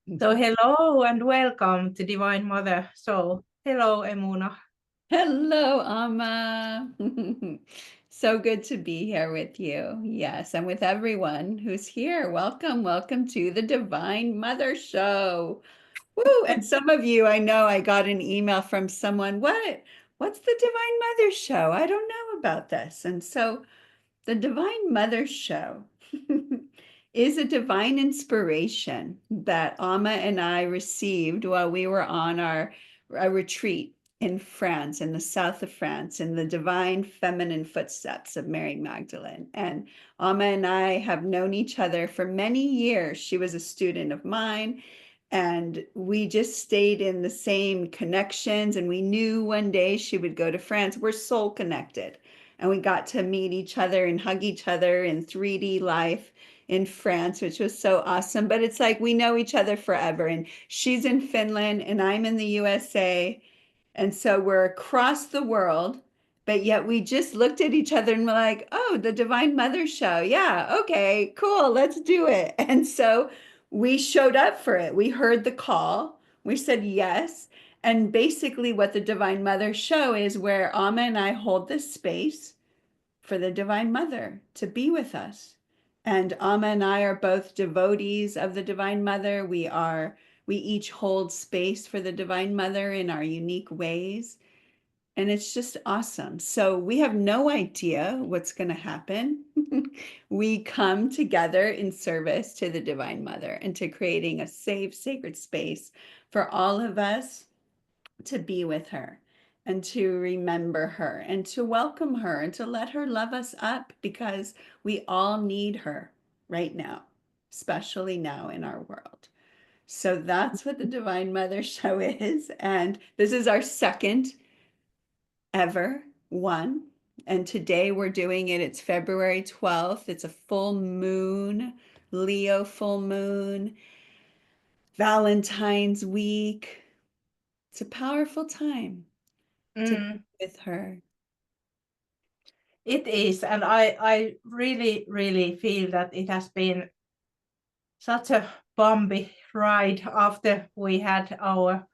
So hello and welcome to Divine Mother. So hello, Emunah. Hello, Amma. So good to be here with you. Yes, and with everyone who's here. Welcome, welcome to the Divine Mother Show. Woo! And some of you, I know I got an email from someone, what's the Divine Mother Show? I don't know about this. And so the Divine Mother Show is a divine inspiration that Amma and I received while we were on a retreat in France, in the south of France, in the divine feminine footsteps of Mary Magdalene. And Amma and I have known each other for many years. She was a student of mine, and we just stayed in the same connections. And we knew one day she would go to France. We're soul connected. And we got to meet each other and hug each other in 3D life in France, which was so awesome. But it's like we know each other forever. And she's in Finland and I'm in the USA. And so we're across the world, but yet we just looked at each other and we're like, oh, the Divine Mother Show. Yeah, okay, cool, let's do it. And so we showed up for it. We heard the call, we said yes. And basically, what the Divine Mother Show is where Amma and I hold this space for the Divine Mother to be with us. And Amma and I are both devotees of the Divine Mother. We each hold space for the Divine Mother in our unique ways. And it's just awesome. So we have no idea what's going to happen. We come together in service to the Divine Mother and to creating a safe, sacred space for all of us to be with her and to remember her and to welcome her and to let her love us up because we all need her right now, especially now in our world. So that's what the Divine Mother Show is. And this is our second ever one. And today we're doing it. It's February 12th. It's a full moon, Leo full moon, Valentine's week. It's a powerful time to be Mm, with her. it is, and I really, really feel that it has been such a bumpy ride after we had our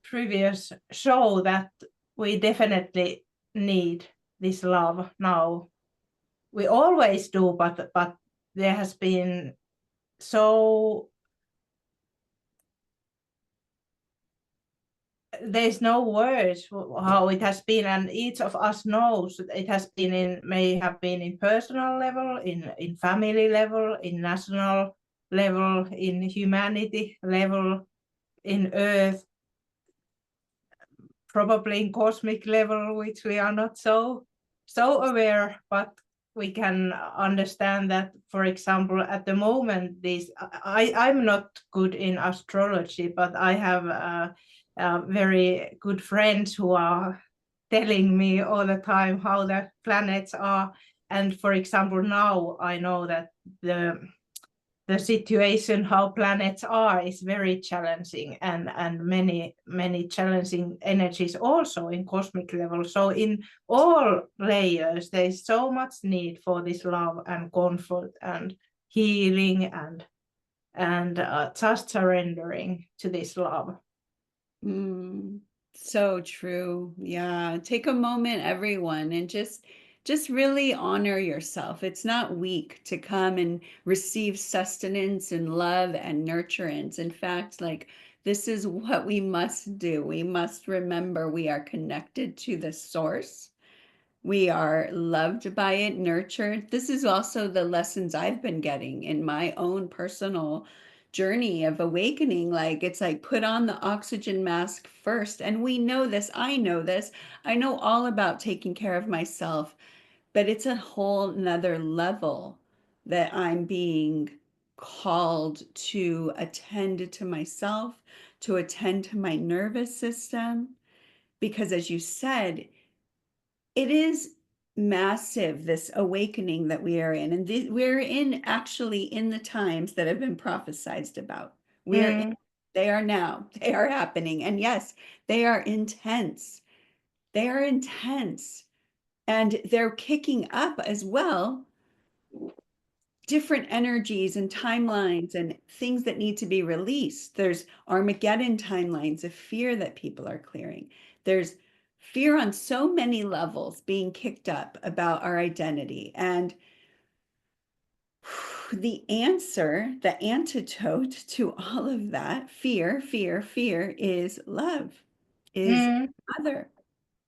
previous show that we definitely need this love now. We always do, but there has been so there's no words how it has been, and each of us knows it has been may have been in personal level, in family level, in national level, in humanity level, in earth, probably in cosmic level, which we are not so aware, but we can understand that, for example, at the moment, I'm not good in astrology, but I have very good friends who are telling me all the time how the planets are. And for example, now I know that the situation how planets are is very challenging, and many challenging energies also in cosmic level. So in all layers there's so much need for this love and comfort and healing and just surrendering to this love. Mm, so true. Yeah. Take a moment, everyone, and just really honor yourself. It's not weak to come and receive sustenance and love and nurturance. In fact, like this is what we must do. We must remember we are connected to the source. We are loved by it, nurtured. This is also the lessons I've been getting in my own personal journey of awakening. Like, it's like put on the oxygen mask first. And we know this. I know this. I know all about taking care of myself, but it's a whole nother level that I'm being called to attend to myself, to attend to my nervous system. Because as you said, it is massive, this awakening that we are in. And we're in actually in the times that have been prophesized about. We're in, Mm. they are now, they are happening. And yes, they are intense. They are intense. And they're kicking up as well different energies and timelines and things that need to be released. There's Armageddon timelines of fear that people are clearing. There's fear on so many levels being kicked up about our identity. And the answer, the antidote to all of that fear is love, is Mm. mother,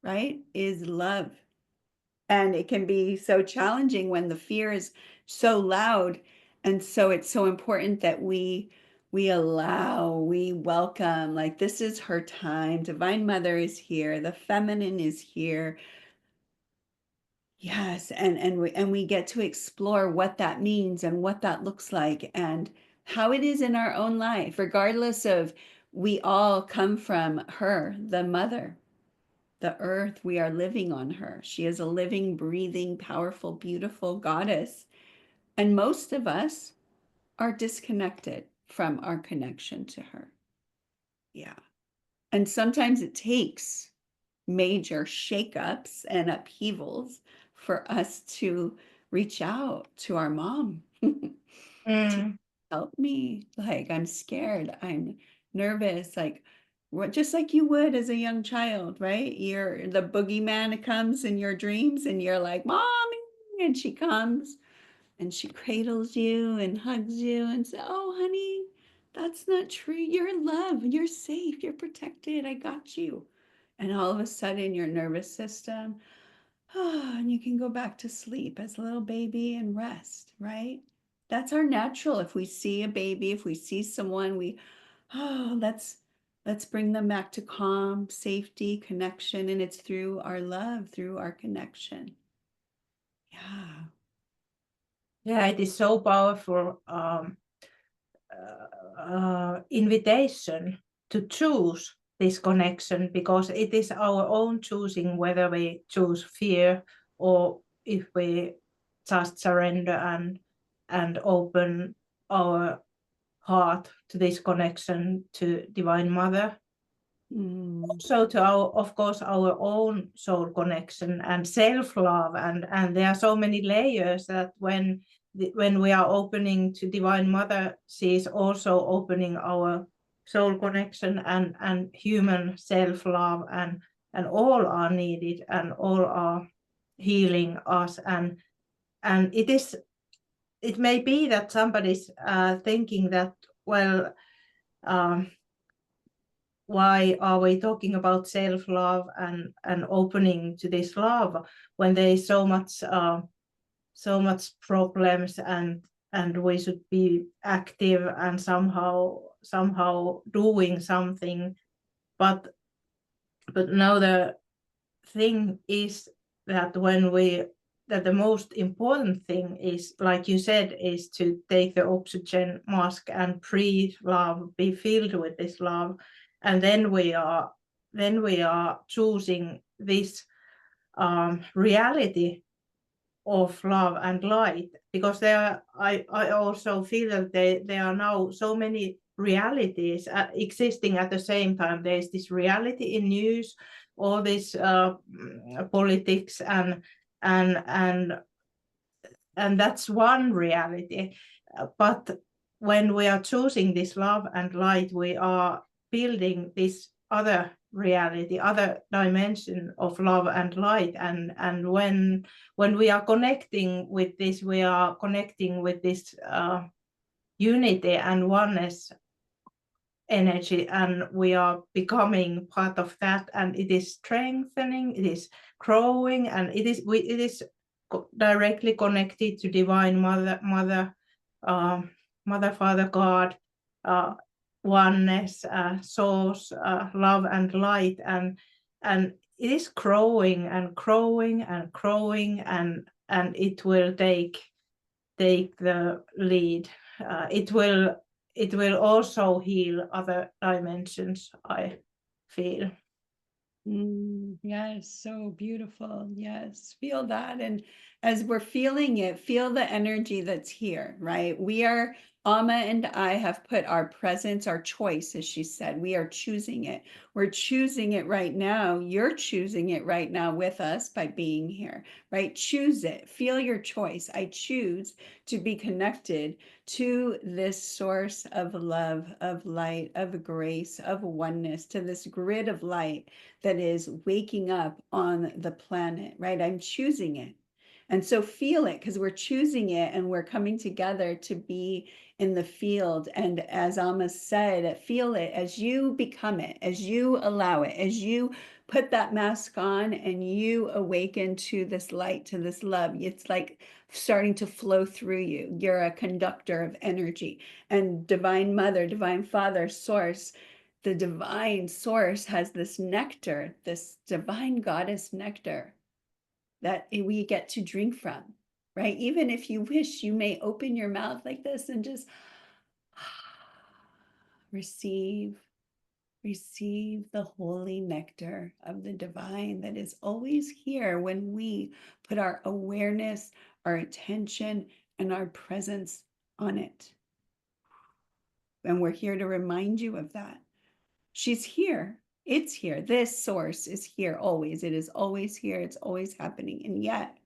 right? Is love. And it can be so challenging when the fear is so loud. And so it's so important that we allow, we welcome, like this is her time. Divine Mother is here. The feminine is here. Yes, and we get to explore what that means and what that looks like and how it is in our own life, regardless of we all come from her, the mother, the earth. We are living on her. She is a living, breathing, powerful, beautiful goddess. And most of us are disconnected from our connection to her. Yeah. And sometimes it takes major shakeups and upheavals for us to reach out to our mom to Mm. help me. Like, I'm scared, I'm nervous, like what, just like you would as a young child, right? You're the boogeyman comes in your dreams and you're like, Mommy, and she comes and she cradles you and hugs you and says, oh, honey, that's not true. You're in love. You're safe. You're protected. I got you. And all of a sudden, your nervous system, and you can go back to sleep as a little baby and rest, right? That's our natural. If we see a baby, if we see someone, let's bring them back to calm, safety, connection. And it's through our love, through our connection. Yeah. Yeah, it is so powerful invitation to choose this connection, because it is our own choosing whether we choose fear or if we just surrender and open our heart to this connection to Divine Mother. Also to our, of course, our own soul connection and self-love, and there are so many layers that when we are opening to Divine Mother, she is also opening our soul connection and human self-love, and all are needed and all are healing us. And it may be that somebody's thinking that, well, why are we talking about self-love and opening to this love when there is so much problems, and we should be active and somehow doing something, but now the thing is that that the most important thing is, like you said, is to take the oxygen mask and breathe love, be filled with this love, and then we are choosing this reality of love and light, because I also feel that there are now so many realities existing at the same time. There is this reality in news, all this politics, and that's one reality. But when we are choosing this love and light, we are building this other reality, other dimension of love and light. And when we are connecting with this, we are connecting with this unity and oneness energy, and we are becoming part of that, and it is strengthening, it is growing, and it is directly connected to Divine Mother, Father, God, oneness, source, love and light, and it is growing and growing and growing, and it will take the lead. It will also heal other dimensions, I feel. Yes, so beautiful. Yes, feel that. And as we're feeling it, feel the energy that's here, right? We are Amma and I have put our presence, our choice, as she said, we are choosing it. We're choosing it right now. You're choosing it right now with us by being here, right? Choose it. Feel your choice. I choose to be connected to this source of love, of light, of grace, of oneness, to this grid of light that is waking up on the planet, right? I'm choosing it. And so feel it, because we're choosing it and we're coming together to be in the field. And as Amma said, feel it as you become it, as you allow it, as you put that mask on and you awaken to this light, to this love. It's like starting to flow through you. You're a conductor of energy. And Divine Mother, Divine Father, Source, the divine source has this nectar, this divine goddess nectar that we get to drink from, right? Even if you wish, you may open your mouth like this and just receive the holy nectar of the divine that is always here when we put our awareness, our attention, and our presence on it. And we're here to remind you of that. She's here. It's here. This source is here always. It is always here. It's always happening. And yet,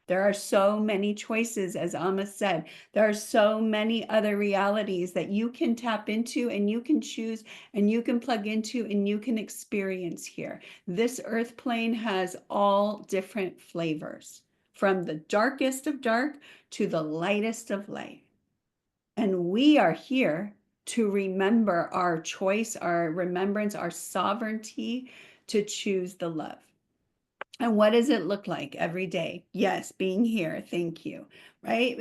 there are so many choices, as Amma said. There are so many other realities that you can tap into and you can choose and you can plug into and you can experience here. This earth plane has all different flavors, from the darkest of dark to the lightest of light. And we are here to remember our choice, our remembrance, our sovereignty to choose the love. And what does it look like every day? Yes, being here. Thank you. Right?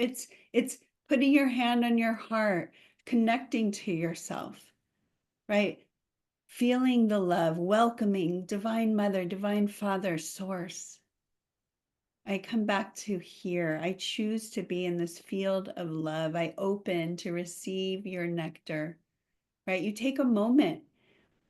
It's putting your hand on your heart, connecting to yourself, right? Feeling the love, welcoming Divine Mother, Divine Father, Source. I come back to here. I choose to be in this field of love. I open to receive your nectar, right? You take a moment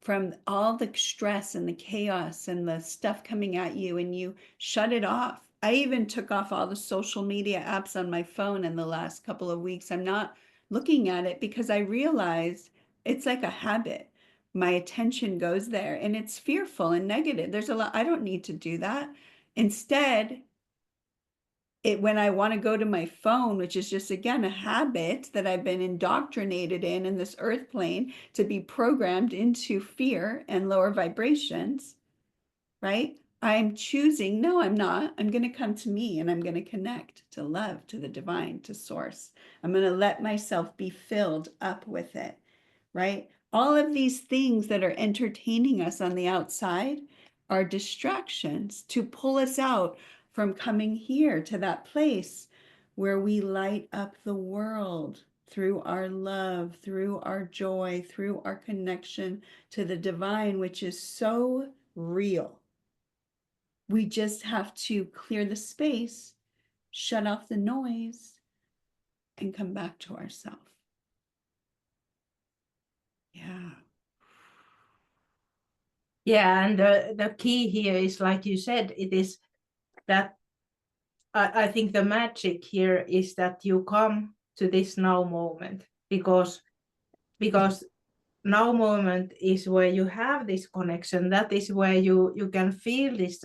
from all the stress and the chaos and the stuff coming at you and you shut it off. I even took off all the social media apps on my phone in the last couple of weeks. I'm not looking at it because I realized it's like a habit. My attention goes there and it's fearful and negative. There's a lot, I don't need to do that. Instead, when I want to go to my phone, which is just, again, a habit that I've been indoctrinated in this earth plane to be programmed into fear and lower vibrations, right? I'm choosing, no, I'm not. I'm going to come to me and I'm going to connect to love, to the divine, to source. I'm going to let myself be filled up with it, right? All of these things that are entertaining us on the outside are distractions to pull us out from coming here to that place where we light up the world through our love, through our joy, through our connection to the divine, which is so real. We just have to clear the space, shut off the noise, and come back to ourselves. Yeah. Yeah, and the key here is, like you said, it is that I think the magic here is that you come to this now moment, because now moment is where you have this connection. That is where you can feel this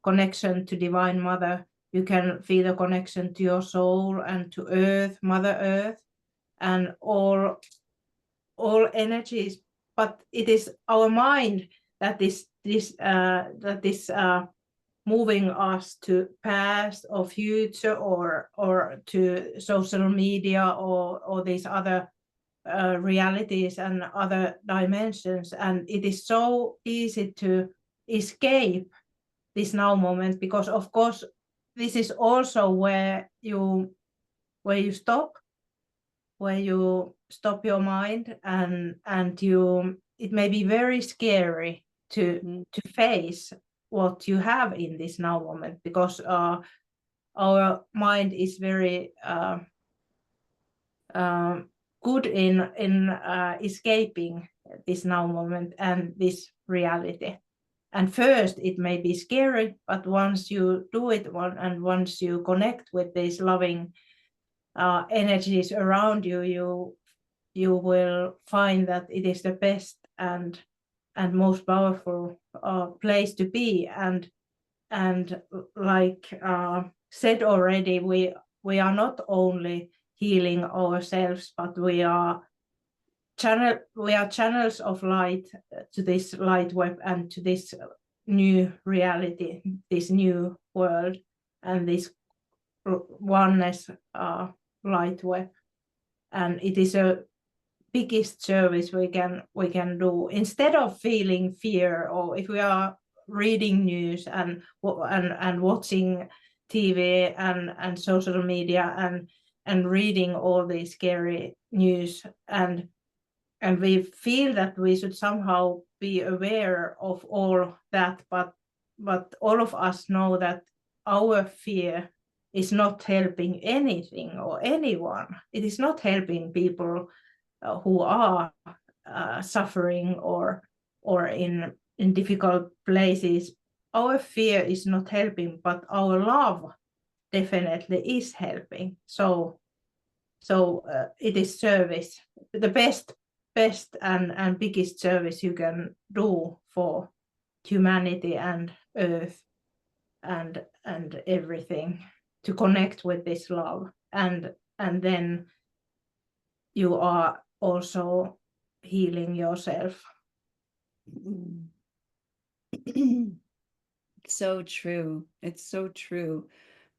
connection to Divine Mother. You can feel the connection to your soul and to Earth, Mother Earth, and all energies. But it is our mind that is moving us to past or future or to social media or these other realities and other dimensions. And it is so easy to escape this now moment, because of course this is also where you stop, where you stop your mind, and you, it may be very scary to face what you have in this now moment, because our mind is very good in escaping this now moment and this reality. And first it may be scary, but once you do it and once you connect with this loving energies around you, you will find that it is the best and most powerful place to be. And like said already, we are not only healing ourselves, but we are channels of light to this light web and to this new reality, this new world, and this oneness light web. And it is a biggest service we can do, instead of feeling fear, or if we are reading news and watching TV and social media and reading all these scary news, and we feel that we should somehow be aware of all that, but all of us know that our fear is not helping anything or anyone. It is not helping people who are suffering or in difficult places. Our fear is not helping, but our love definitely is helping. So it is service, the best and biggest service you can do for humanity and earth and everything, to connect with this love, and then you are also healing yourself. So true. It's so true.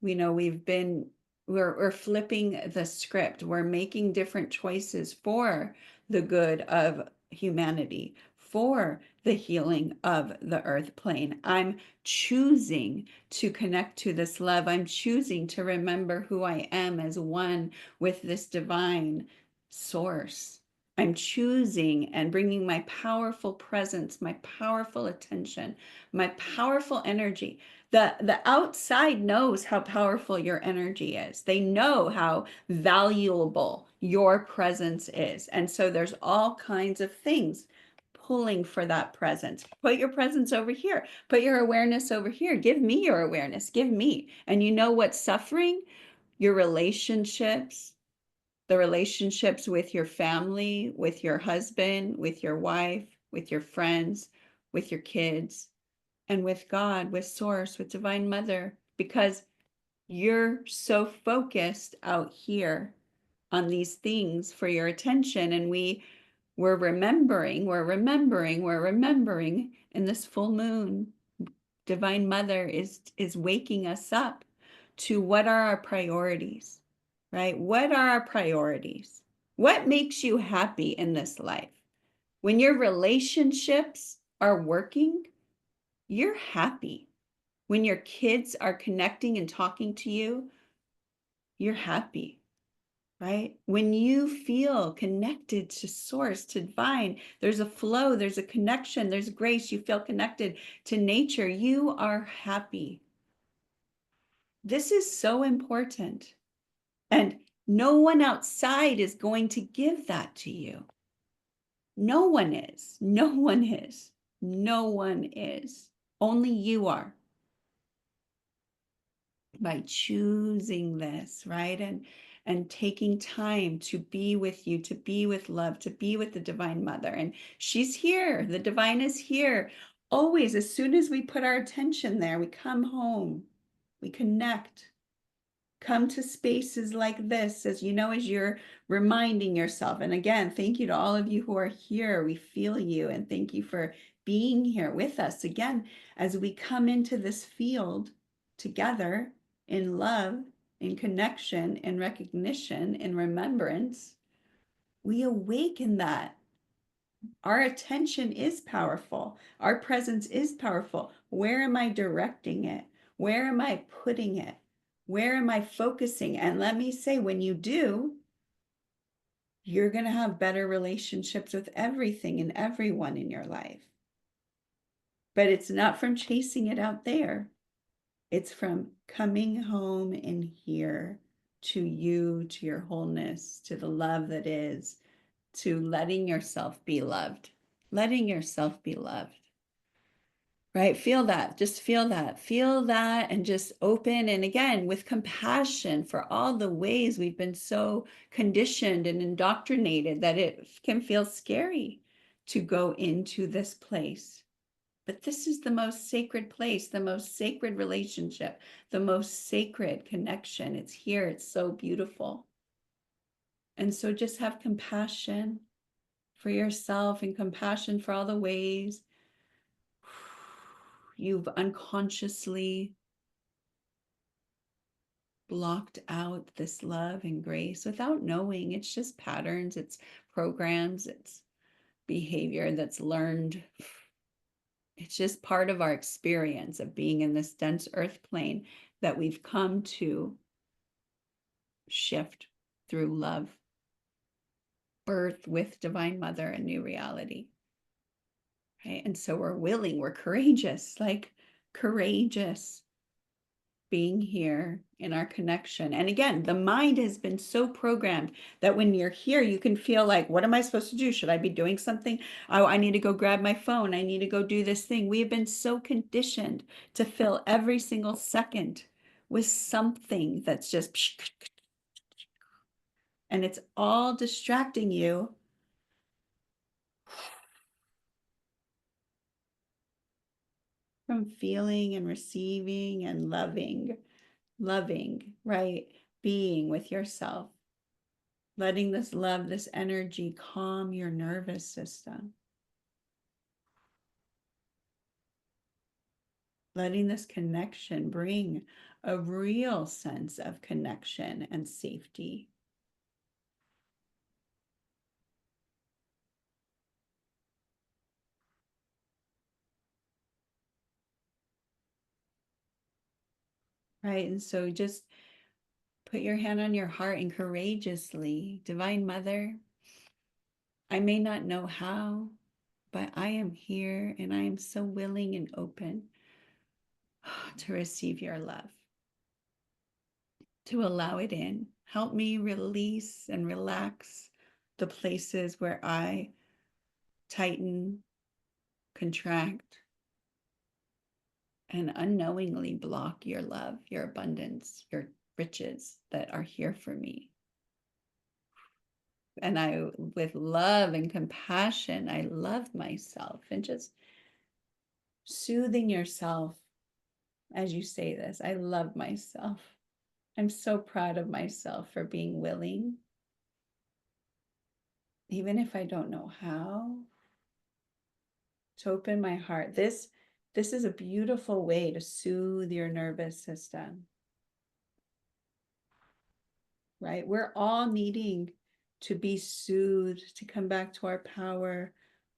We know we're flipping the script. We're making different choices for the good of humanity, for the healing of the earth plane. I'm choosing to connect to this love. I'm choosing to remember who I am as one with this divine source. I'm choosing and bringing my powerful presence, my powerful attention, my powerful energy. The outside knows how powerful your energy is. They know how valuable your presence is. And so there's all kinds of things pulling for that presence. Put your presence over here. Put your awareness over here. Give me your awareness. Give me. And you know what's suffering? Your relationships, the relationships with your family, with your husband, with your wife, with your friends, with your kids, and with God, with Source, with Divine Mother, because you're so focused out here on these things for your attention. And we're remembering in this full moon. Divine Mother is waking us up to what are our priorities, right? What are our priorities? What makes you happy in this life? When your relationships are working, you're happy. When your kids are connecting and talking to you, you're happy, right? When you feel connected to Source, to Divine, there's a flow, there's a connection, there's grace, you feel connected to nature, you are happy. This is so important. And no one outside is going to give that to you. No one is. No one is. No one is. Only you are. By choosing this, right? And taking time to be with you, to be with love, to be with the Divine Mother. And she's here. The Divine is here. Always, as soon as we put our attention there, we come home, we connect. Come to spaces like this, as you know, as you're reminding yourself. And again, thank you to all of you who are here. We feel you, and thank you for being here with us. Again, as we come into this field together in love, in connection, in recognition, in remembrance, we awaken that. Our attention is powerful. Our presence is powerful. Where am I directing it? Where am I putting it? Where am I focusing? And let me say, when you do, you're going to have better relationships with everything and everyone in your life. But it's not from chasing it out there. It's from coming home in here to you, to your wholeness, to the love that is, to letting yourself be loved. Letting yourself be loved. right? Feel that, just feel that, and just open. And again, with compassion for all the ways we've been so conditioned and indoctrinated that it can feel scary to go into this place. But this is the most sacred place, the most sacred relationship, the most sacred connection. It's here. It's so beautiful. And so just have compassion for yourself and compassion for all the ways you've unconsciously blocked out this love and grace without knowing. It's just patterns, it's programs, it's behavior that's learned. It's just part of our experience of being in this dense earth plane that we've come to shift through love, birth with Divine Mother, a new reality. Right? And so we're willing, we're courageous, like courageous being here in our connection. And again, the mind has been so programmed that when you're here, you can feel like, what am I supposed to do? Should I be doing something? Oh, I need to go grab my phone. I need to go do this thing. We have been so conditioned to fill every single second with something that's just, and it's all distracting you from feeling and receiving and loving, right? Being with yourself. Letting this love, this energy calm your nervous system. Letting this connection bring a real sense of connection and safety. Right, and so just put your hand on your heart and courageously, Divine Mother, I may not know how, but I am here and I am so willing and open to receive your love, to allow it in. Help me release and relax the places where I tighten, contract, and unknowingly block your love, your abundance, your riches that are here for me. And I, with love and compassion, I love myself, and just soothing yourself as you say this. I love myself. I'm so proud of myself for being willing, even if I don't know how, to open my heart. This is a beautiful way to soothe your nervous system. Right? We're all needing to be soothed, to come back to our power.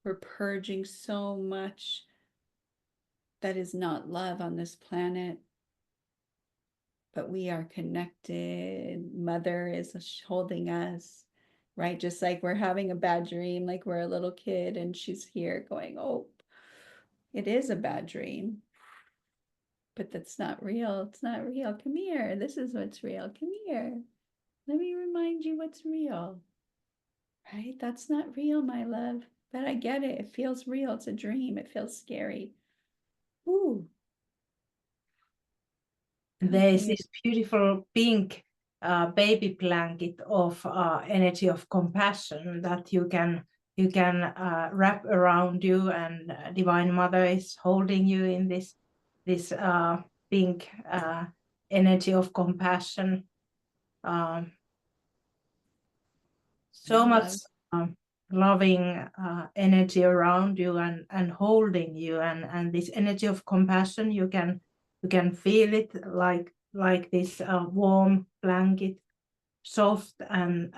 We're purging so much that is not love on this planet. But we are connected. Mother is holding us, right? Just like we're having a bad dream, like we're a little kid and she's here going, oh, it is a bad dream. But that's not real. It's not real. Come here. This is what's real. Come here. Let me remind you what's real. Right? That's not real, my love. But I get it. It feels real. It's a dream. It feels scary. Ooh. There is Okay. this beautiful pink baby blanket of energy of compassion that you can wrap around you, and Divine Mother is holding you in this pink energy of compassion. So much loving energy around you and holding you, and this energy of compassion, you can feel it like this warm blanket, soft and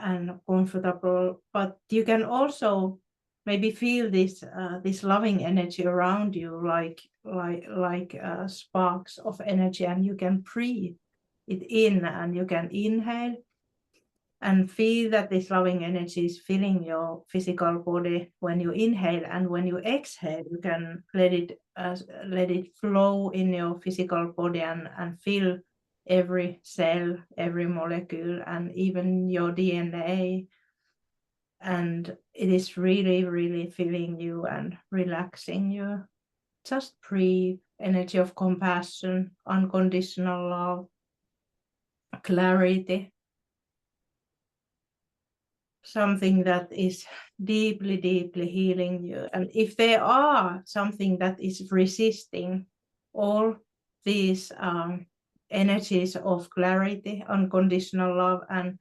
comfortable. But you can also maybe feel this this loving energy around you, like sparks of energy, and you can breathe it in, and you can inhale and feel that this loving energy is filling your physical body when you inhale, and when you exhale, you can let it flow in your physical body and feel every cell, every molecule, and even your DNA. And it is really, really filling you and relaxing you. just breathe. Energy of compassion, unconditional love, clarity. Something that is deeply, deeply healing you. And if there are something that is resisting all these energies of clarity, unconditional love, and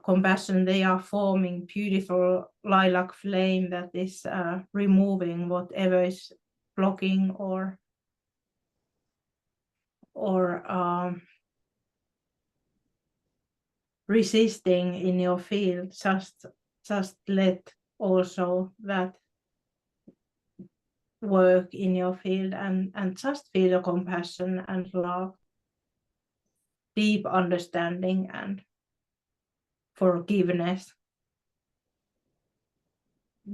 compassion, they are forming beautiful lilac flame that is removing whatever is blocking or resisting in your field. Just let also that work in your field, and just feel the compassion and love, deep understanding and forgiveness,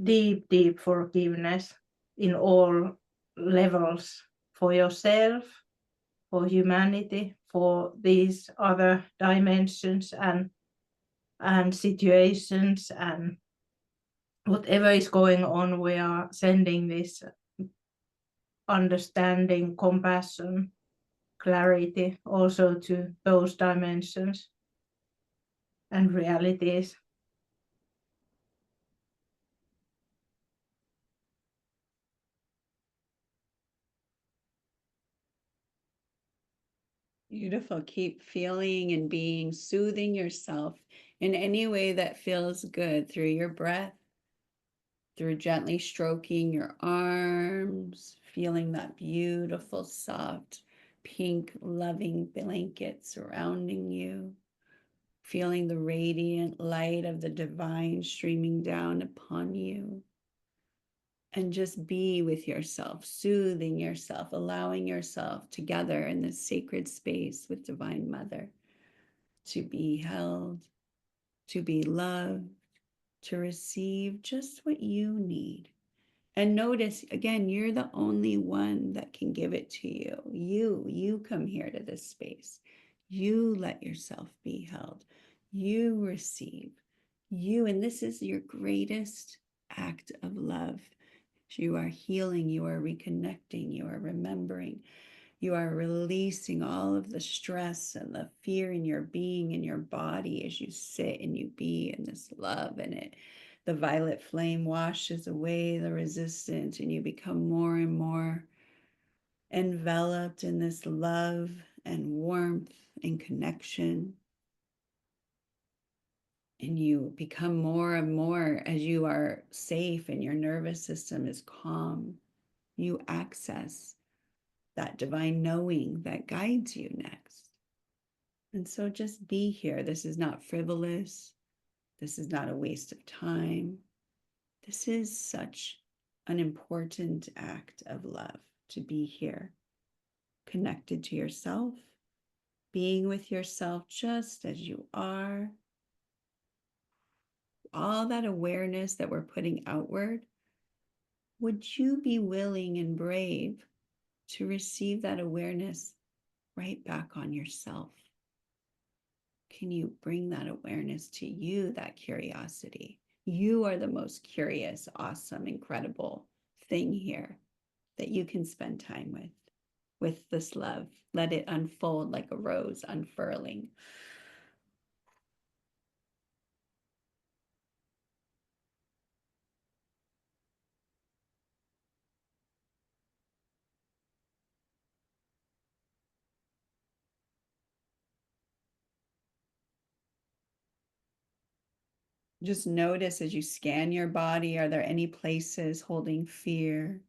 deep forgiveness in all levels, for yourself, for humanity, for these other dimensions and situations, and whatever is going on. We are sending this understanding, compassion, clarity also to those dimensions and realities. Beautiful. Keep feeling and being, soothing yourself in any way that feels good, through your breath, through gently stroking your arms, feeling that beautiful, soft, pink, loving blanket surrounding you, feeling the radiant light of the divine streaming down upon you. And just be with yourself, soothing yourself, allowing yourself together in this sacred space with Divine Mother to be held, to be loved, to receive just what you need. And notice, again, you're the only one that can give it to you. You come here to this space. You let yourself be held. You receive. And this is your greatest act of love. You are healing, you are reconnecting, you are remembering, you are releasing all of the stress and the fear in your being, in your body, as you sit and you be in this love. And the violet flame washes away the resistance, and you become more and more enveloped in this love and warmth and connection. And you become more and more, as you are safe and your nervous system is calm, you access that divine knowing that guides you next. And so just be here. This is not frivolous. This is not a waste of time. This is such an important act of love, to be here, connected to yourself, being with yourself just as you are. All that awareness that we're putting outward, would you be willing and brave to receive that awareness right back on yourself? Can you bring that awareness to you, that curiosity? You are the most curious, awesome, incredible thing here that you can spend time with this love. Let it unfold like a rose unfurling. Just notice as you scan your body, are there any places holding fear,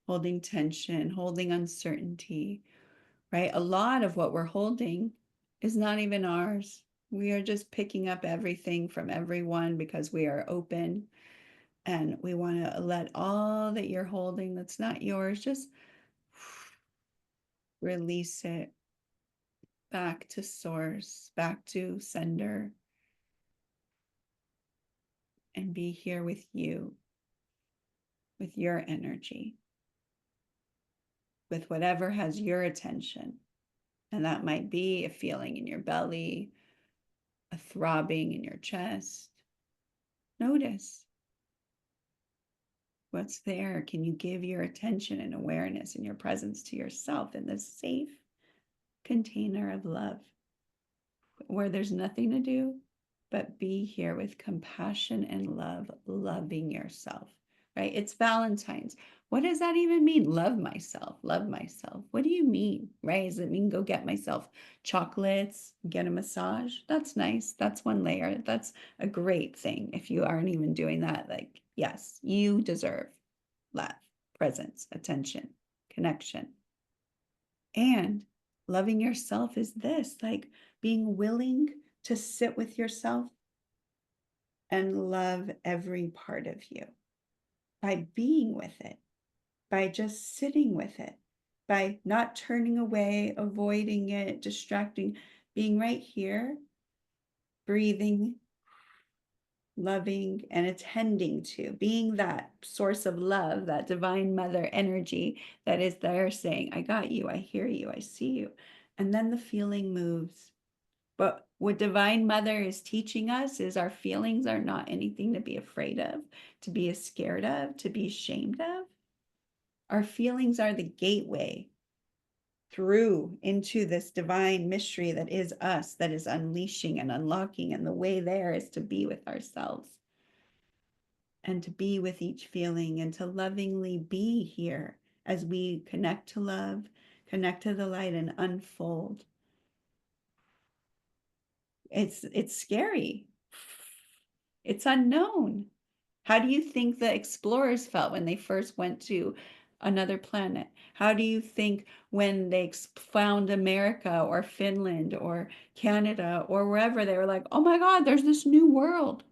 holding tension, holding uncertainty, right? A lot of what we're holding is not even ours. We are just picking up everything from everyone because we are open, and we want to let all that you're holding that's not yours, just release it back to source, back to sender, and be here with you, with your energy, with whatever has your attention. And that might be a feeling in your belly, a throbbing in your chest. Notice What's there? Can you give your attention and awareness and your presence to yourself in this safe container of love where there's nothing to do but be here with compassion and love, loving yourself, right? It's Valentine's. What does that even mean? Love myself, love myself. What do you mean, right? Does it mean go get myself chocolates, get a massage? That's nice. That's one layer. That's a great thing. If you aren't even doing that, like, yes, you deserve love, presence, attention, connection. And loving yourself is this, like being willing to sit with yourself and love every part of you by being with it, by just sitting with it, by not turning away, avoiding it, distracting, being right here, breathing, loving, and attending to, being that source of love, that divine mother energy that is there saying, I got you, I hear you, I see you. And then the feeling moves. But what Divine Mother is teaching us is our feelings are not anything to be afraid of, to be scared of, to be ashamed of. Our feelings are the gateway through into this divine mystery that is us, that is unleashing and unlocking. And the way there is to be with ourselves and to be with each feeling and to lovingly be here as we connect to love, connect to the light, and unfold. It's scary. It's unknown. How do you think the explorers felt when they first went to another planet? How do you think when they found America or Finland or Canada or wherever, they were like, oh my God, there's this new world.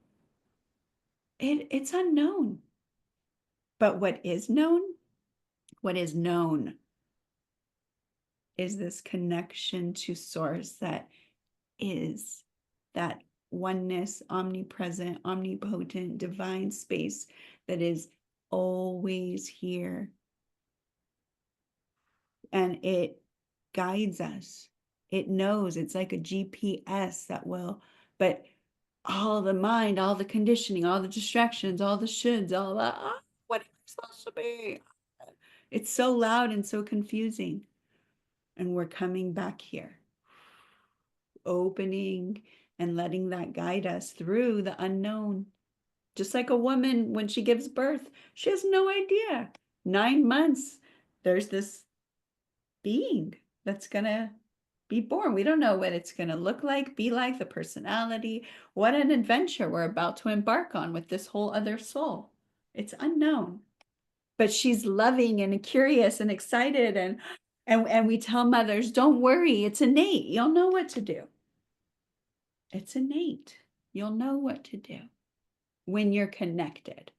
It's unknown. But what is known is this connection to source that is that oneness, omnipresent, omnipotent, divine space that is always here. And it guides us. It knows, it's like a GPS that will, but all the mind, all the conditioning, all the distractions, all the shoulds, all the, what am I supposed to be? It's so loud and so confusing. And we're coming back here, opening and letting that guide us through the unknown. Just like a woman, when she gives birth, she has no idea. 9 months, there's this being that's going to be born. We don't know what it's going to look like, be like, the personality. What an adventure we're about to embark on with this whole other soul. It's unknown. But she's loving and curious and excited. And we tell mothers, don't worry, it's innate. You'll know what to do. It's innate. You'll know what to do when you're connected.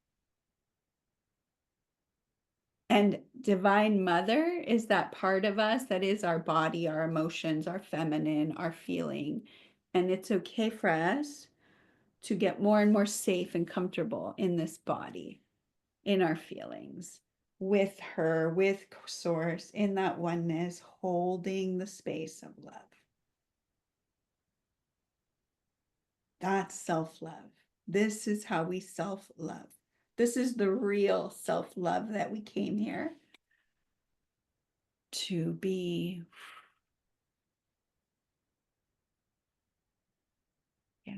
And Divine Mother is that part of us that is our body, our emotions, our feminine, our feeling. And it's okay for us to get more and more safe and comfortable in this body, in our feelings, with her, with Source, in that oneness, holding the space of love. That's self-love. This is how we self-love. This is the real self-love that we came here to be. Yeah.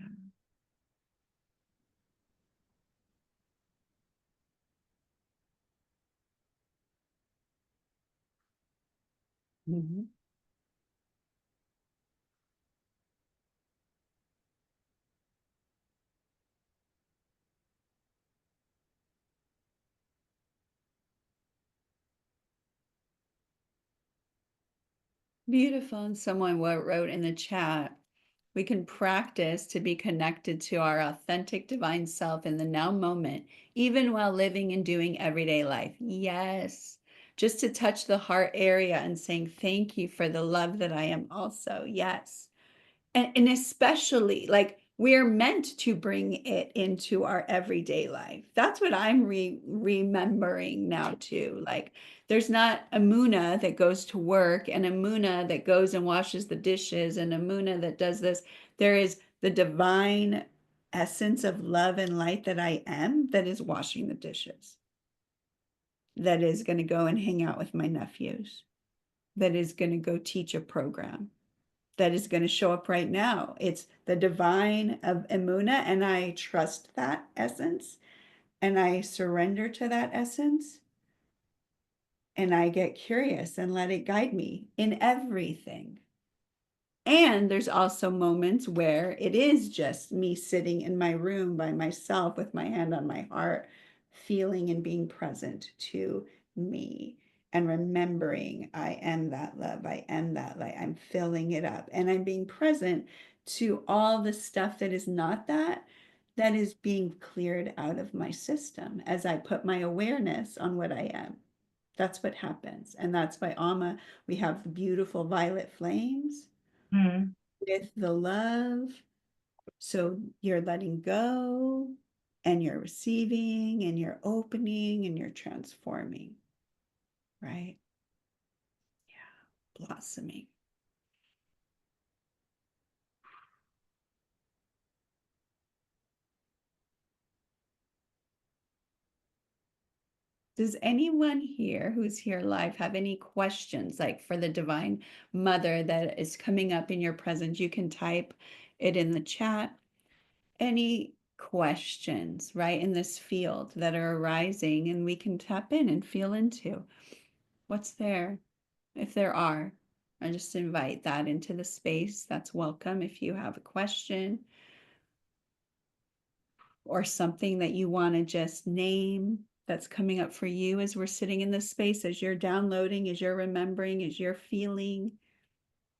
Mm-hmm. Beautiful. And someone wrote in the chat, we can practice to be connected to our authentic divine self in the now moment, even while living and doing everyday life. Yes. Just to touch the heart area and saying, thank you for the love that I am also. Yes. And especially like we're meant to bring it into our everyday life. That's what I'm remembering now too. Like there's not Emunah that goes to work and Emunah that goes and washes the dishes and Emunah that does this. There is the divine essence of love and light that I am that is washing the dishes. that is going to go and hang out with my nephews, that is going to go teach a program, that is going to show up right now. It's the divine of Emunah, and I trust that essence, and I surrender to that essence, and I get curious and let it guide me in everything. And there's also moments where it is just me sitting in my room by myself with my hand on my heart, feeling and being present to me and remembering I am that love, I am that light, I'm filling it up, and I'm being present to all the stuff that is not that is being cleared out of my system as I put my awareness on what I am. That's what happens. And that's why Amma, we have the beautiful violet flames with the love. So you're letting go and you're receiving and you're opening and you're transforming, right? Yeah, blossoming. Does anyone here who's here live have any questions, like for the Divine Mother that is coming up in your presence? You can type it in the chat. Any questions, right, in this field that are arising, and we can tap in and feel into what's there, if there are. I just invite that into the space. That's welcome if you have a question or something that you want to just name that's coming up for you as we're sitting in this space, as you're downloading, as you're remembering, as you're feeling,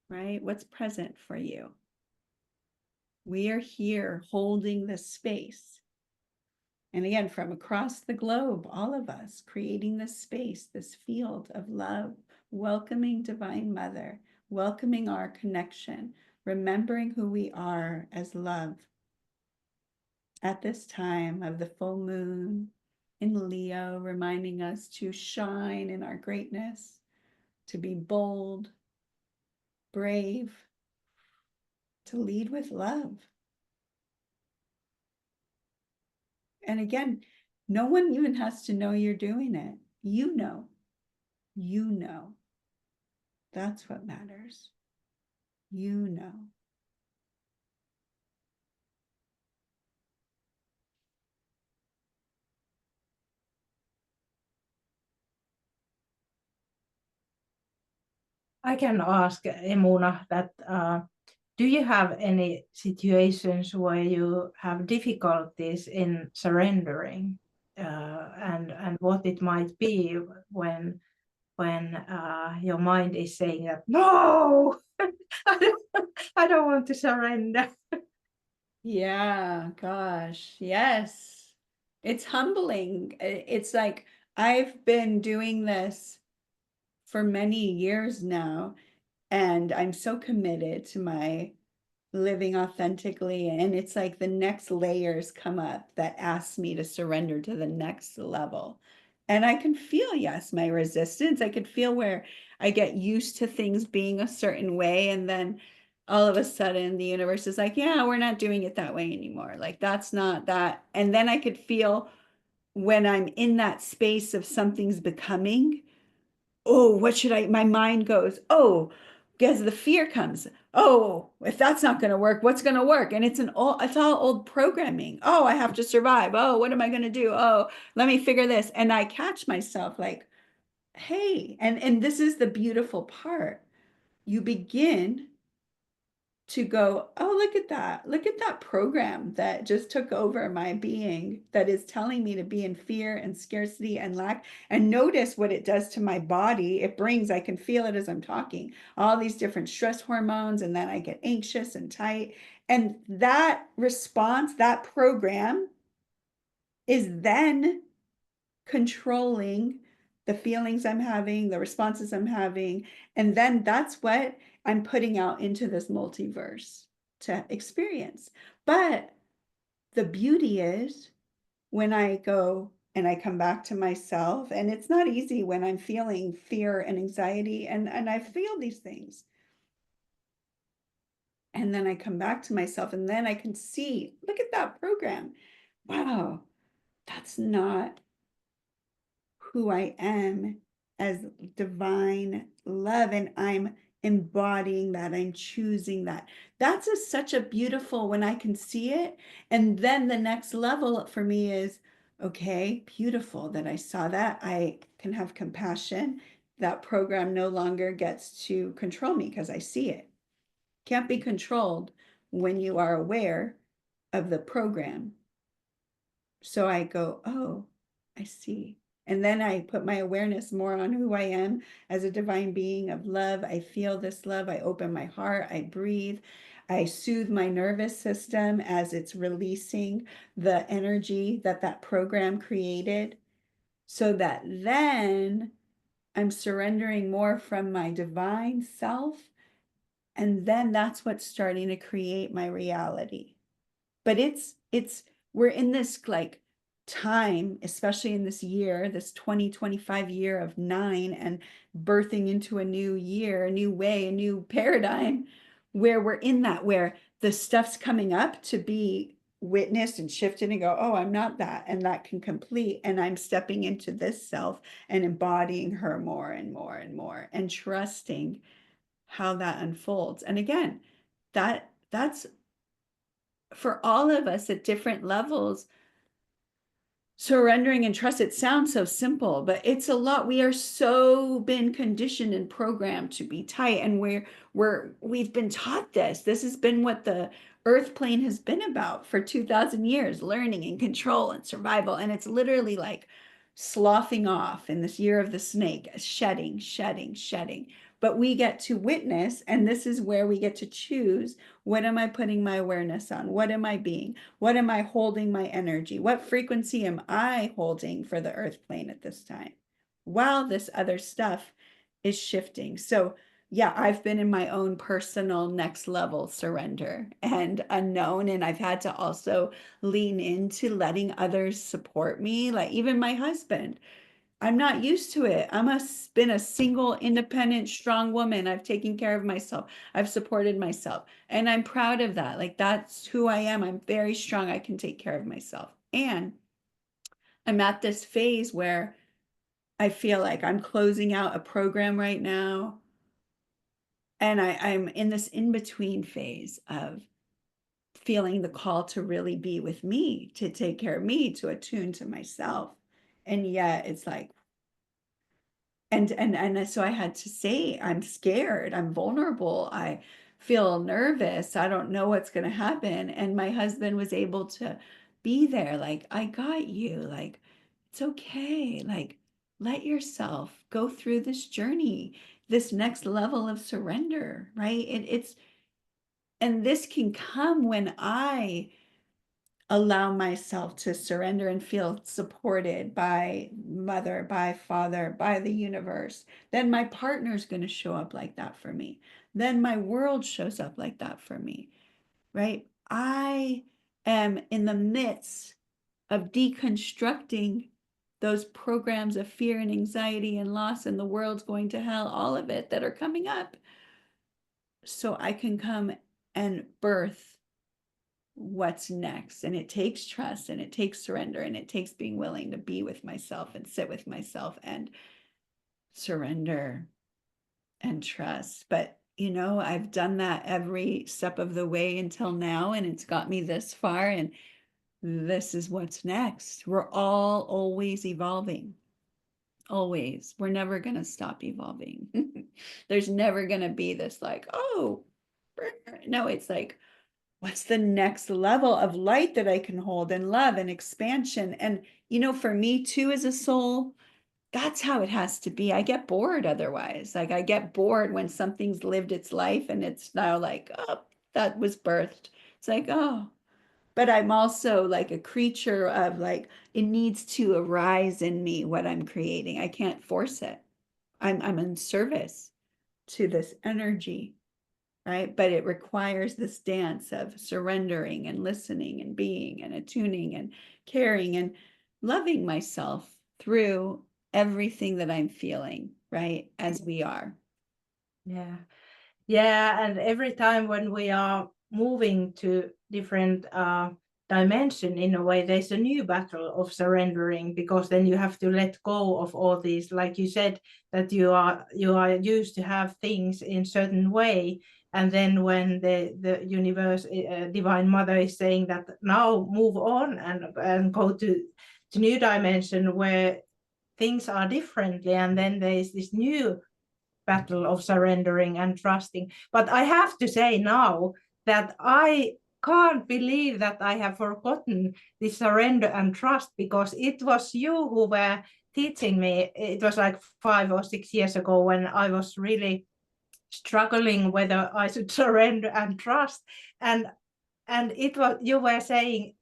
right? What's present for you? We are here holding this space. And again, from across the globe, all of us creating this space, this field of love, welcoming Divine Mother, welcoming our connection, remembering who we are as love. At this time of the full moon in Leo, reminding us to shine in our greatness, to be bold, brave, to lead with love. And again, no one even has to know you're doing it. You know. You know. That's what matters. You know. I can ask Emunah that do you have any situations where you have difficulties in surrendering, and what it might be when your mind is saying that no, I don't want to surrender. Yeah, gosh, yes. It's humbling. It's like I've been doing this for many years now, and I'm so committed to my living authentically. And it's like the next layers come up that ask me to surrender to the next level. And I can feel, yes, my resistance. I could feel where I get used to things being a certain way. And then all of a sudden the universe is like, yeah, we're not doing it that way anymore. Like that's not that. And then I could feel when I'm in that space of something's becoming, oh, what should I, my mind goes, oh, because the fear comes, oh, if that's not going to work, what's going to work? And it's all old programming. Oh, I have to survive. Oh, what am I going to do? Oh, let me figure this. And I catch myself like, hey, and this is the beautiful part. You begin to go, oh, look at that. Look at that program that just took over my being, that is telling me to be in fear and scarcity and lack. And notice what it does to my body. It brings, I can feel it as I'm talking, all these different stress hormones. And then I get anxious and tight. And that response, that program is then controlling the feelings I'm having, the responses I'm having. And then that's what I'm putting out into this multiverse to experience. But the beauty is when I go and I come back to myself, and it's not easy when I'm feeling fear and anxiety, and I feel these things. And then I come back to myself, and then I can see, look at that program. Wow, that's not who I am as divine love, and I'm embodying that, I'm choosing that. That's such a beautiful, when I can see it. And then the next level for me is, okay, beautiful that I saw that. I can have compassion. That program no longer gets to control me because I see it. Can't be controlled when you are aware of the program. So I go, oh, I see. And then I put my awareness more on who I am as a divine being of love. I feel this love. I open my heart. I breathe. I soothe my nervous system as it's releasing the energy that that program created, so that then I'm surrendering more from my divine self. And then that's what's starting to create my reality. But we're in this like time, especially in this year, this 2025 year of 9, and birthing into a new year, a new way, a new paradigm, where we're in that, where the stuff's coming up to be witnessed and shifted and go, oh, I'm not that, and that can complete, and I'm stepping into this self and embodying her more and more and more, and trusting how that unfolds. And again, that's for all of us at different levels. Surrendering and trust, it sounds so simple, but it's a lot. We are so been conditioned and programmed to be tight, and we've been taught this. This has been what the earth plane has been about for 2000 years, learning and control and survival. And it's literally like sloughing off in this year of the snake, shedding. But we get to witness, and this is where we get to choose, what am I putting my awareness on? What am I being? What am I holding my energy? What frequency am I holding for the earth plane at this time, while this other stuff is shifting? So yeah, I've been in my own personal next level surrender and unknown, and I've had to also lean into letting others support me, like even my husband. I'm not used to it. Been a single, independent, strong woman. I've taken care of myself. I've supported myself. And I'm proud of that. Like, that's who I am. I'm very strong. I can take care of myself. And I'm at this phase where I feel like I'm closing out a program right now. And I'm in this in-between phase of feeling the call to really be with me, to take care of me, to attune to myself. And yet it's like, and so I had to say, I'm scared, I'm vulnerable, I feel nervous, I don't know what's going to happen. And my husband was able to be there, like, I got you, like, it's okay, like, let yourself go through this journey, this next level of surrender, right? And this can come when I allow myself to surrender and feel supported by mother, by father, by the universe. Then my partner's going to show up like that for me. Then my world shows up like that for me, right? I am in the midst of deconstructing those programs of fear and anxiety and loss and the world's going to hell, all of it that are coming up, so I can come and birth what's next. And it takes trust, and it takes surrender, and it takes being willing to be with myself and sit with myself and surrender and trust. But I've done that every step of the way until now, and it's got me this far, and this is what's next. We're all always evolving. Always. We're never going to stop evolving. There's never going to be this like, oh, no, it's like, what's the next level of light that I can hold, and love and expansion? And, for me too, as a soul, that's how it has to be. I get bored otherwise. Like, I get bored when something's lived its life and it's now like, oh, that was birthed. It's like, oh, but I'm also like a creature of like, it needs to arise in me, what I'm creating. I can't force it. I'm in service to this energy. Right? But it requires this dance of surrendering and listening and being and attuning and caring and loving myself through everything that I'm feeling, right? As we are. Yeah. And every time when we are moving to different dimension in a way. There's a new battle of surrendering, because then you have to let go of all these, like you said, that you are used to have things in certain way, and then when the universe, divine mother, is saying that now move on and go to new dimension where things are differently, and then there's this new battle of surrendering and trusting. But I have to say now that I can't believe that I have forgotten this surrender and trust, because it was you who were teaching me. It was like 5 or 6 years ago when I was really struggling whether I should surrender and trust. And it was, you were saying,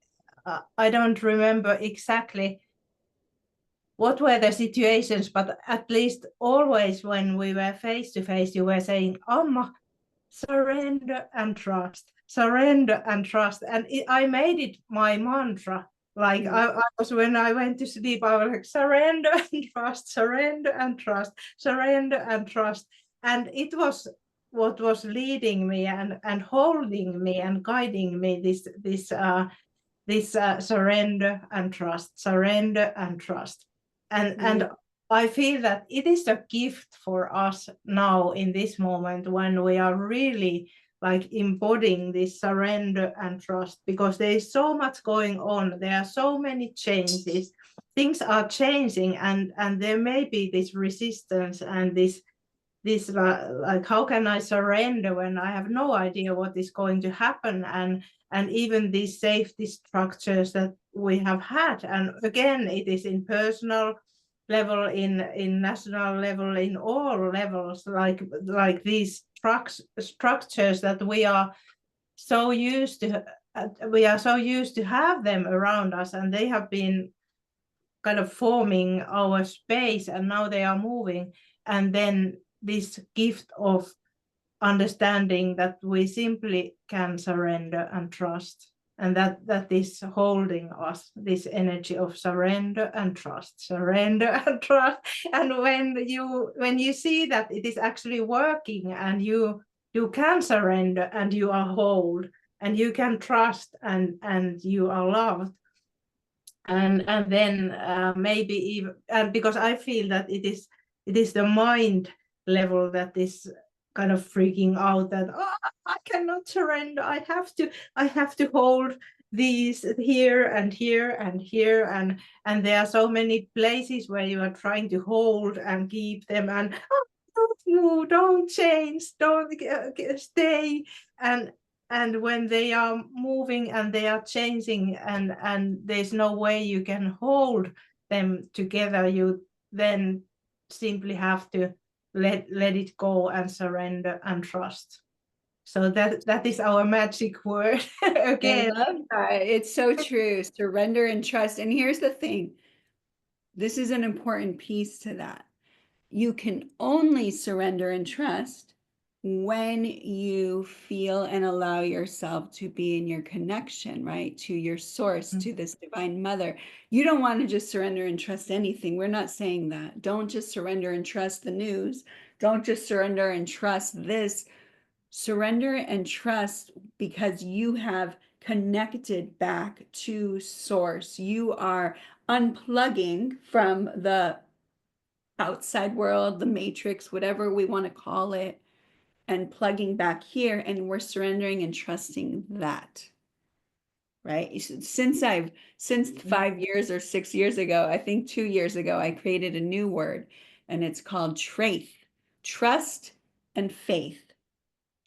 I don't remember exactly what were the situations, but at least always when we were face to face, you were saying, Amma, surrender and trust, surrender and trust. And I made it my mantra. Like I was, when I went to sleep, I was like, surrender and trust, surrender and trust, surrender and trust. And it was what was leading me and holding me and guiding me, this surrender and trust, surrender and trust. And I feel that it is a gift for us now in this moment when we are really like embodying this surrender and trust, because there is so much going on. There are so many changes. Things are changing, and there may be this resistance and this like, how can I surrender when I have no idea what is going to happen, and even these safety structures that we have had. And again, it is in personal level, in national level, in all levels, like these structures that we are so used to have them around us, and they have been kind of forming our space, and now they are moving. And then this gift of understanding that we simply can surrender and trust, and that is holding us, this energy of surrender and trust, surrender and trust. And when you see that it is actually working, and you can surrender, and you are whole, and you can trust, and you are loved, and then maybe even, and because I feel that it is the mind level that is kind of freaking out, that I cannot surrender, I have to hold these here and here and here, and there are so many places where you are trying to hold and keep them, and don't move, don't change, don't stay. And when they are moving and they are changing, and there's no way you can hold them together, you then simply have to let it go and surrender and trust. So that is our magic word again. I love that. It's so true. Surrender and trust. And here's the thing. This is an important piece to that. You can only surrender and trust when you feel and allow yourself to be in your connection, right? To your source, to this divine mother. You don't want to just surrender and trust anything. We're not saying that. Don't just surrender and trust the news. Don't just surrender and trust this. Surrender and trust because you have connected back to source. You are unplugging from the outside world, the matrix, whatever we want to call it, and plugging back here, and we're surrendering and trusting that. Right? Since 5 years or 6 years ago, I think 2 years ago, I created a new word, and it's called traith. Trust and faith.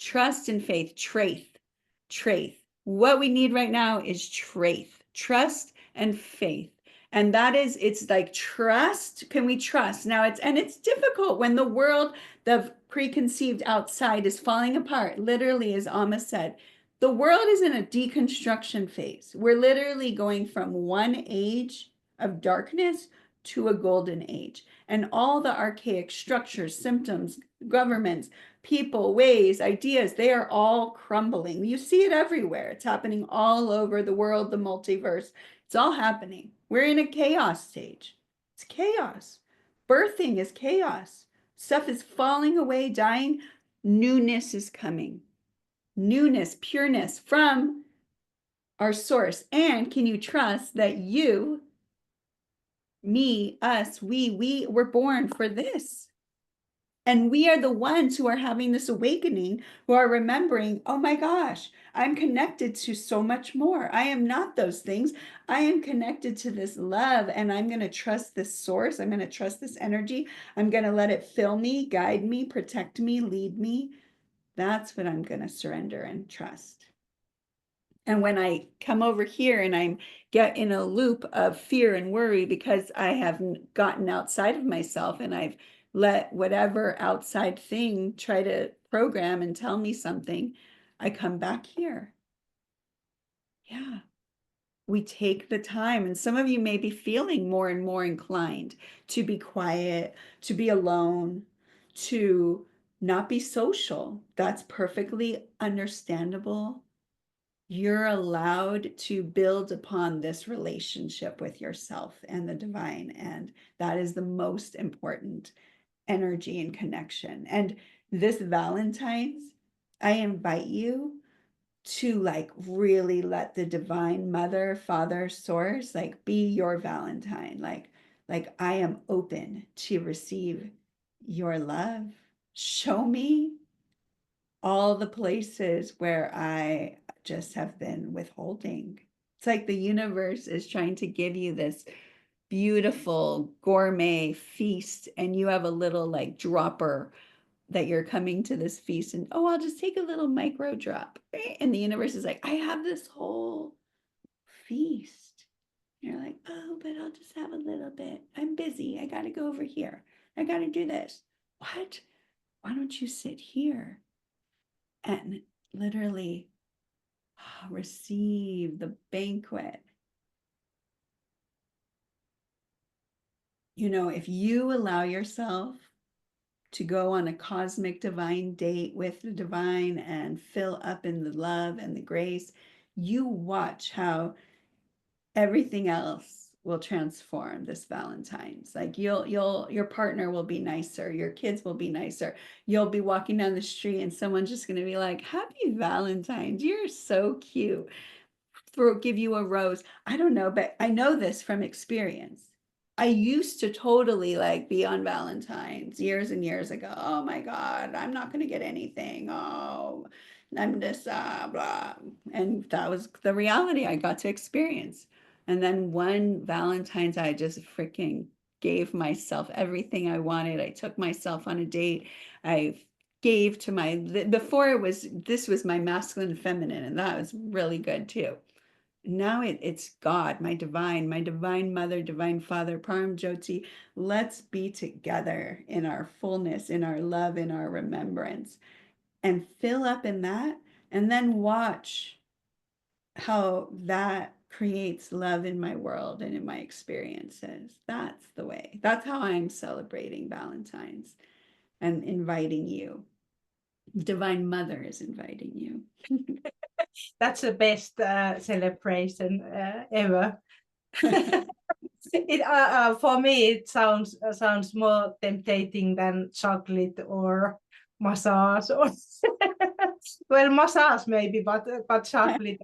Trust and faith, traith. What we need right now is traith, trust and faith. And that is, it's like trust. Can we trust? Now it's difficult when the world, the preconceived outside is falling apart. Literally, as Amma said, the world is in a deconstruction phase. We're literally going from one age of darkness to a golden age. And all the archaic structures, symptoms, governments, people, ways, ideas, they are all crumbling. You see it everywhere. It's happening all over the world, the multiverse. It's all happening. We're in a chaos stage. It's chaos. Birthing is chaos. Stuff is falling away, dying. Newness is coming. Newness, pureness from our source. And can you trust that you, me, us, we were born for this? And we are the ones who are having this awakening, who are remembering, oh my gosh, I'm connected to so much more. I am not those things. I am connected to this love, and I'm going to trust this source. I'm going to trust this energy. I'm going to let it fill me, guide me, protect me, lead me. That's what I'm going to surrender and trust. And when I come over here and I'm get in a loop of fear and worry because I have gotten outside of myself and I've let whatever outside thing try to program and tell me something, I come back here. Yeah. We take the time, and some of you may be feeling more and more inclined to be quiet, to be alone, to not be social. That's perfectly understandable. You're allowed to build upon this relationship with yourself and the divine, and that is the most important energy and connection. And this Valentine's, I invite you to like really let the divine mother, father, source like be your Valentine. Like I am open to receive your love. Show me all the places where I just have been withholding. It's like the universe is trying to give you this beautiful gourmet feast, and you have a little like dropper that you're coming to this feast, and oh, I'll just take a little micro drop. Right? And the universe is like, I have this whole feast. And you're like, oh, but I'll just have a little bit. I'm busy. I got to go over here. I got to do this. What? Why don't you sit here and literally receive the banquet? You know, if you allow yourself to go on a cosmic divine date with the divine and fill up in the love and the grace, you watch how everything else will transform this Valentine's. Like your partner will be nicer, your kids will be nicer. You'll be walking down the street and someone's just going to be like, happy Valentine's, you're so cute. Give you a rose. I don't know, but I know this from experience. I used to totally like be on Valentine's years and years ago. Oh my God, I'm not going to get anything. Oh, I'm just blah. And that was the reality I got to experience. And then one Valentine's, I just freaking gave myself everything I wanted. I took myself on a date. I gave to my, before it was, this was my masculine and feminine, and that was really good too. Now it's God, my divine mother, divine father, Param Jyoti. Let's be together in our fullness, in our love, in our remembrance, and fill up in that, and then watch how that creates love in my world and in my experiences. That's the way. That's how I'm celebrating Valentine's and inviting you. Divine Mother is inviting you. That's the best celebration ever. It for me it sounds more tempting than chocolate or massage or well, massage maybe, but chocolate.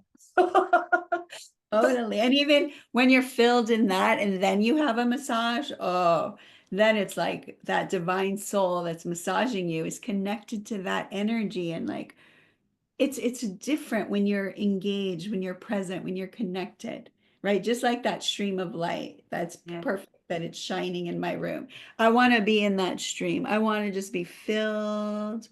Totally. And even when you're filled in that and then you have a massage, oh, then it's like that divine soul that's massaging you is connected to that energy, and like it's different when you're engaged, when you're present, when you're connected, right? Just like that stream of light. That's Yeah. perfect that it's shining in my room. I want to be in that stream. I want to just be filled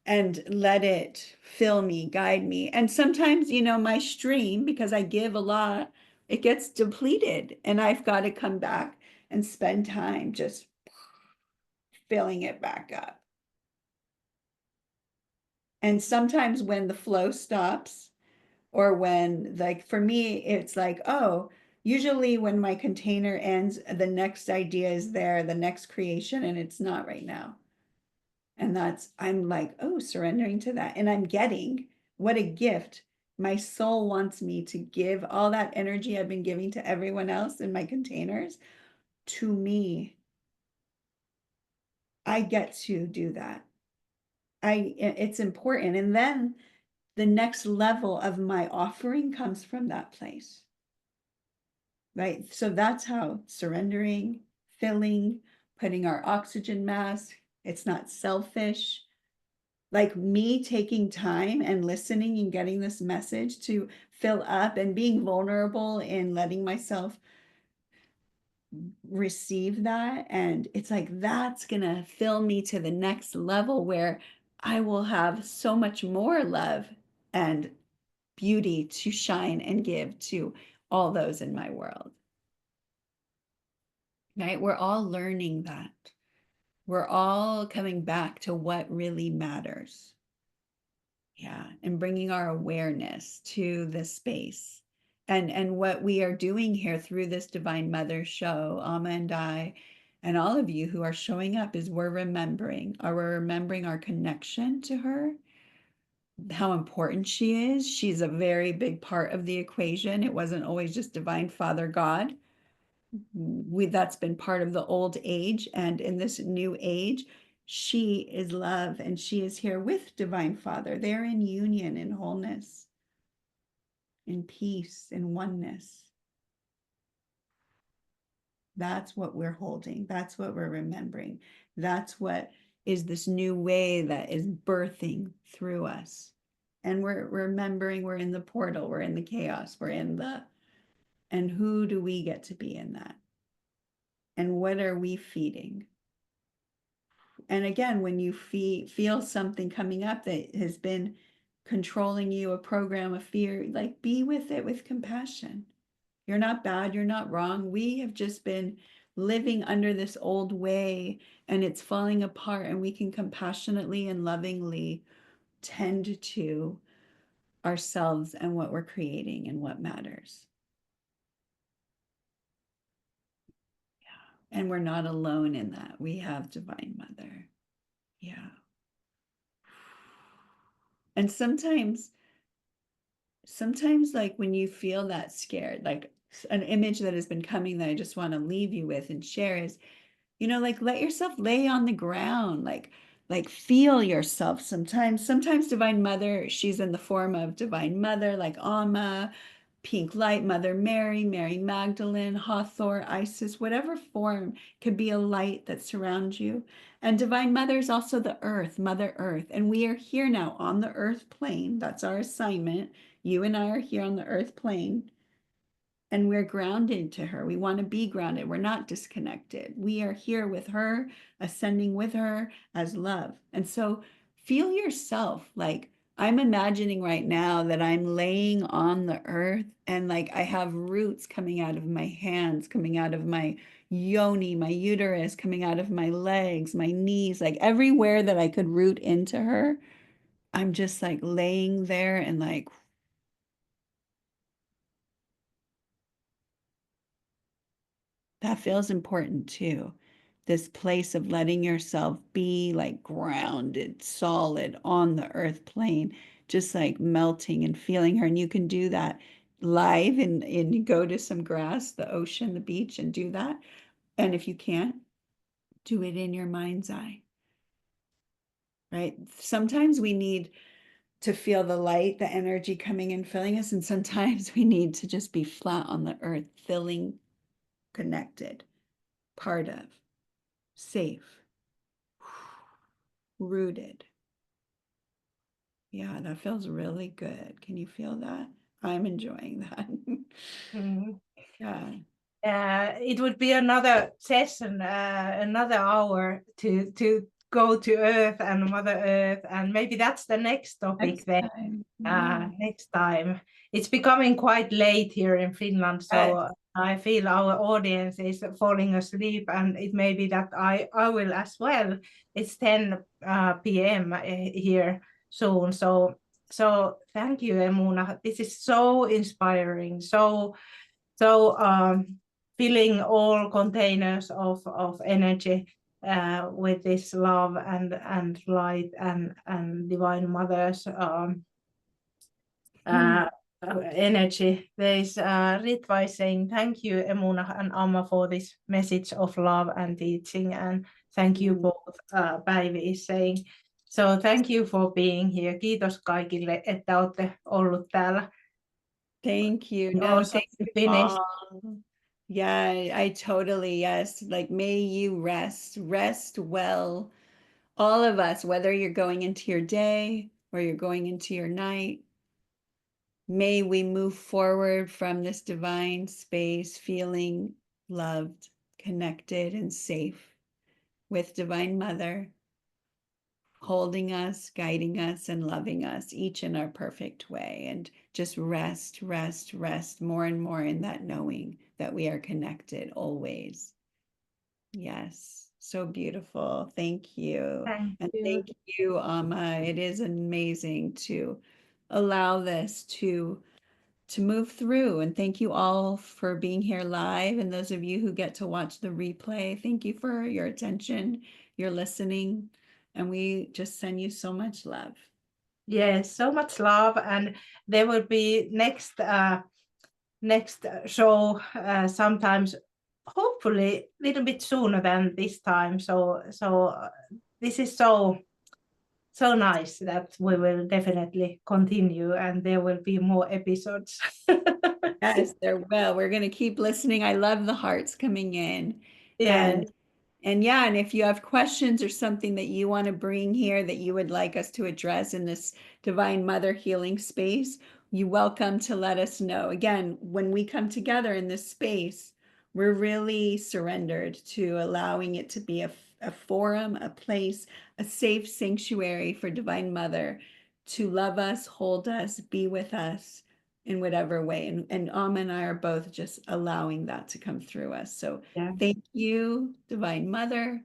and let it fill me, guide me. And sometimes, you know, my stream, because I give a lot, it gets depleted, and I've got to come back and spend time just filling it back up. And sometimes when the flow stops, or when, like, for me, it's like, oh, usually when my container ends, the next idea is there, the next creation, and it's not right now. And I'm like, oh, surrendering to that. And I'm getting what a gift. My soul wants me to give all that energy I've been giving to everyone else in my containers to me. I get to do that. It's important. And then the next level of my offering comes from that place. Right? So that's how surrendering, filling, putting our oxygen mask, it's not selfish. Like me taking time and listening and getting this message to fill up and being vulnerable and letting myself receive that. And it's like, that's going to fill me to the next level where I will have so much more love and beauty to shine and give to all those in my world. Right? We're all learning that. We're all coming back to what really matters. Yeah, and bringing our awareness to this space. And what we are doing here through this Divine Mother show, Amma and I, and all of you who are showing up, is we're remembering our connection to her, how important she is. She's a very big part of the equation. It wasn't always just Divine Father God. That's been part of the old age, and in this new age, she is love, and she is here with Divine Father. They're in union, in wholeness, in peace, in oneness. That's what we're holding. That's what we're remembering. That's what is this new way that is birthing through us. And we're remembering we're in the portal, we're in the chaos, and who do we get to be in that? And what are we feeding? And again, when you feel something coming up that has been controlling you, a program of fear, like be with it with compassion. You're not bad, you're not wrong. We have just been living under this old way and it's falling apart, and we can compassionately and lovingly tend to ourselves and what we're creating and what matters. And we're not alone in that. We have Divine Mother. Yeah. And sometimes like when you feel that scared, like an image that has been coming that I just want to leave you with and share is, like let yourself lay on the ground, like feel yourself. Sometimes Divine Mother, she's in the form of Divine Mother, like Amma, pink light, Mother Mary, Mary Magdalene, Hathor, Isis, whatever form could be a light that surrounds you. And Divine Mother is also the earth, Mother Earth. And we are here now on the earth plane. That's our assignment. You and I are here on the earth plane. And we're grounded to her. We want to be grounded. We're not disconnected. We are here with her, ascending with her as love. And so feel yourself. Like I'm imagining right now that I'm laying on the earth and like I have roots coming out of my hands, coming out of my yoni, my uterus, coming out of my legs, my knees, like everywhere that I could root into her. I'm just like laying there and like, that feels important too. This place of letting yourself be like grounded, solid on the earth plane, just like melting and feeling her. And you can do that live and you go to some grass, the ocean, the beach, and do that. And if you can't, do it in your mind's eye. Right? Sometimes we need to feel the light, the energy coming and filling us. And sometimes we need to just be flat on the earth, feeling connected, part of, safe, rooted. Yeah, that feels really good. Can you feel that? I'm enjoying that. Mhm. Yeah. It would be another session, another hour to go to Earth and Mother Earth, and maybe that's the next topic Next then. time. Yeah. Next time. It's becoming quite late here in Finland, so I feel our audience is falling asleep, and it may be that I will as well. It's 10 p.m. here soon, so thank you, Emunah. This is so inspiring, so filling all containers of energy with this love and light and Divine Mother's energy. There's Ritva is saying, thank you, Emunah and Amma, for this message of love and teaching. And thank you both. Päivi is saying, So thank you for being here. Kiitos kaikille, että olette ollut täällä. Thank you. And No, also thank you finish. all. Yeah, I totally, yes. Like, may you rest well. All of us, whether you're going into your day or you're going into your night, may we move forward from this divine space feeling loved, connected, and safe with Divine Mother, holding us, guiding us, and loving us, each in our perfect way. And just rest more and more in that knowing that we are connected always. Yes, so beautiful. Thank you. Thank you. Thank you, Amma. It is amazing to allow this to move through. And thank you all for being here live. And those of you who get to watch the replay, thank you for your attention, your listening. And we just send you so much love. Yes, so much love. And there will be next show sometimes, hopefully a little bit sooner than this time. So this is so nice that we will definitely continue, and there will be more episodes. Yes, there will. We're going to keep listening. I love the hearts coming in. Yes. And yeah, and if you have questions or something that you want to bring here that you would like us to address in this Divine Mother healing space, you're welcome to let us know. Again, when we come together in this space, we're really surrendered to allowing it to be a forum, a place, a safe sanctuary for Divine Mother to love us, hold us, be with us in whatever way. And Amma and I are both just allowing that to come through us. So Yeah. thank you, Divine Mother,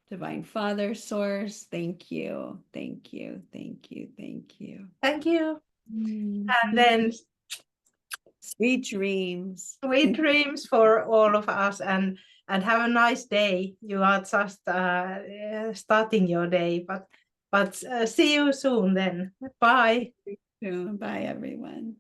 Divine Father, Source. Thank you. Thank you. Thank you. Thank you. Thank you. Mhm. And then Sweet dreams. sweet dreams for all of us, and have a nice day. You are just starting your day, but see you soon then. Bye. Bye, everyone.